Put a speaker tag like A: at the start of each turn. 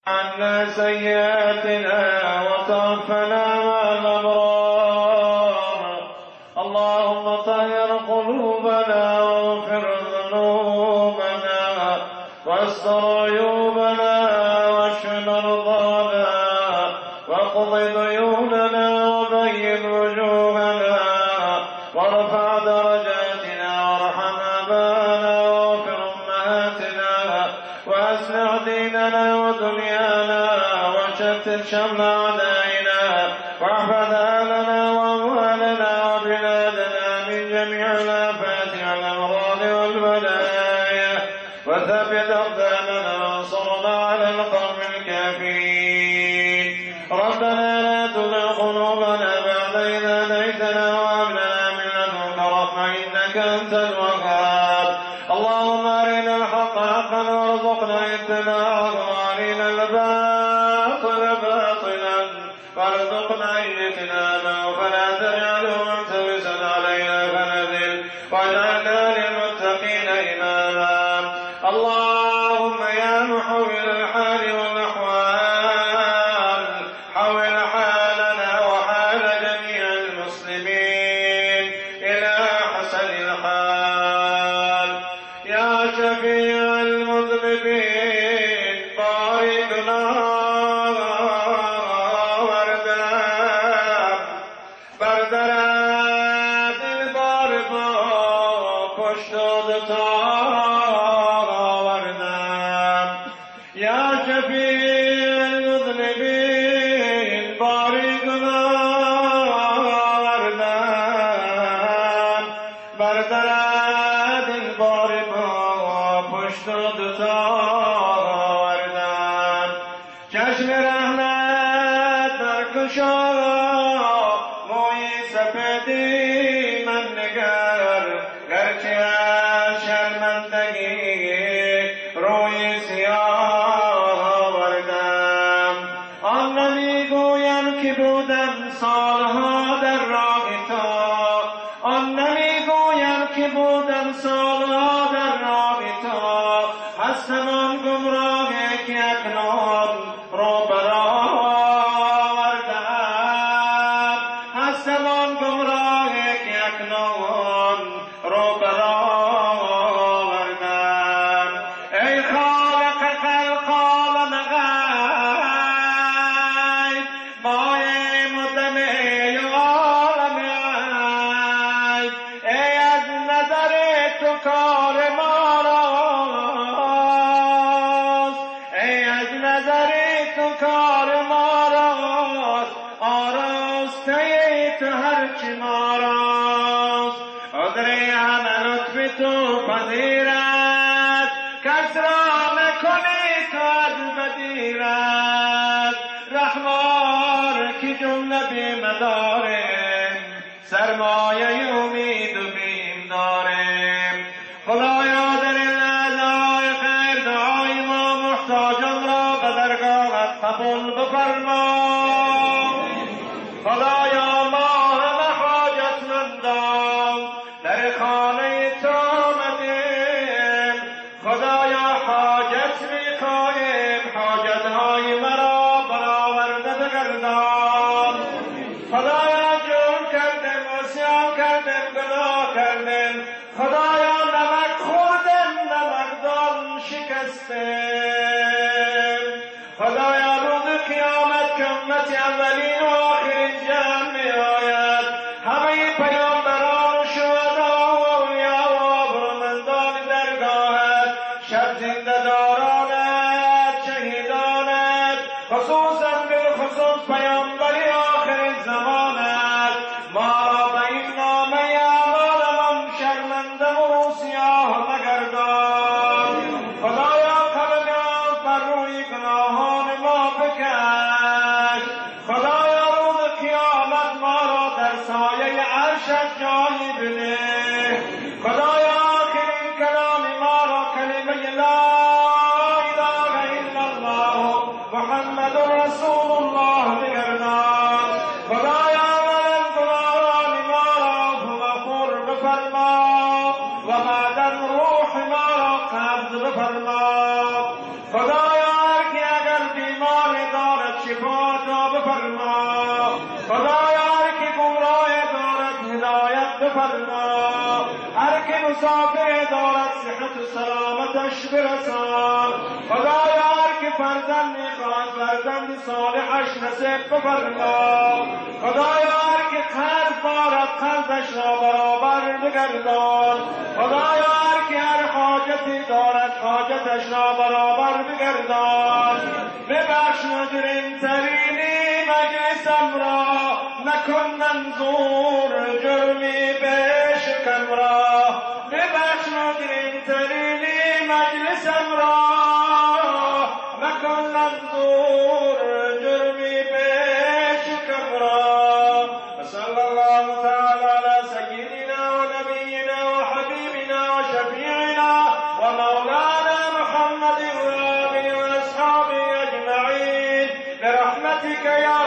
A: عنا سيئاتنا وتوفنا مع الأبرار. اللهم طهر قلوبنا واغفر ذنوبنا واستر عيوبنا واشف مرضانا واقض ديوننا وبين وجوهنا وارفع درجاتنا وارحم آباءنا واغفر أمهاتنا وأصلح ديننا ودنيانا وشتت شمل أعدائنا واحفظ أهلنا وأموالنا وبلادنا من جميع الآفات والأمراض والبلايا وثبت أقدامنا وانصرنا على القوم الكافرين. ربنا لا تزغ قلوبنا بعد إذ هديتنا وهب لنا من لدنك رحمة إنك أنت الوهاب. اللهم أرنا الحق حقا وارزقنا اتباعه وأرنا الباطل باطلا وارزقنا اجتنابه فلا تجعله ملتبسا علينا فنذل واجعلنا للمتقين إماما. اللهم يا محول الحال والأحوال حول حالنا وحال جميع المسلمين إلى حسن الحال. يا شفيع المذنبين باركنا بردرات البارب پشتودتا وردم. يا شفيع المذنبين باركنا وردم بردرات البارب پشتودتا وردم. چشم رحمت برکشا سپیدی من نگر گرچه از شرمندگی روی سیاه آوردم. آن نمیگویم که بودم سالها در راه تو، آن نمیگویم که بودم سالها در راه تو. هستم آن گمراهی که اکنون رو برا تو پذیرد کس را نکنی تو از بدیرد. رحمان کی جمله بیم داریم سرمایه امید و بیم داریم. خدایا در لحظه‌های خیر دعای ما محتاجان را به درگاهت قبول بفرما. خدایا ما همه حاجتمندان در خانه تو آمدیم. خدایا حاجت می‌خواهیم، حاجت‌های مرا برآورده بگردان. خدایا جرم کردیم، عصیان کردیم، گناه کردیم. خدایا نمک خوردیم، نمکدان شکستیم. خدایا روز قیامت که امت اولین و آخرین جمع می‌آید، همه پیامبران و شهدا و اولیا و برمندان درگاهت، شب زنده دارانت، شهیدانت، خصوصا بالخصوص پیامبری آخر زمانت ما را به این نامه اعمالمان شرمنده و سیاه مگردان. خدایا قلبم بر روی گناهان ما بکش. خدایا روز قیامت ما را در سایه عرشت جای بده. خدایا آخرین کلام ما را کلمه لا اله الا الله محمد رسول الله بگردان. خدایا ولن گناهان ما را غفور بفرما و بعدا روح ما را قبض بفرما. خدایا هر کی اگر بیمار شفا عطا بفرما خدایا هر که گمراه دارد هدایت بفرما هر که مسافر دارد صحت و سلامتش برسان خدایا هر که فرزند میخواهد فرزند صالحش نصیب بفرما خدایا هر که قرض دارد قرضش را برابر بگردان خدایا هر که هر حاجتی دارد حاجتش را برابر بگردان ببخش مجرم ترینی مجلسم را نکن منظور جرمی بشکم را ببخش مجرم ترینی مجلسم را نکن منظور جرمی بشکم را صلی الله تعالی علی سیدنا و نبینا و حبیبنا و شفیعنا و مولانا محمد و آله و اصحابه اجمعین برحمتك یا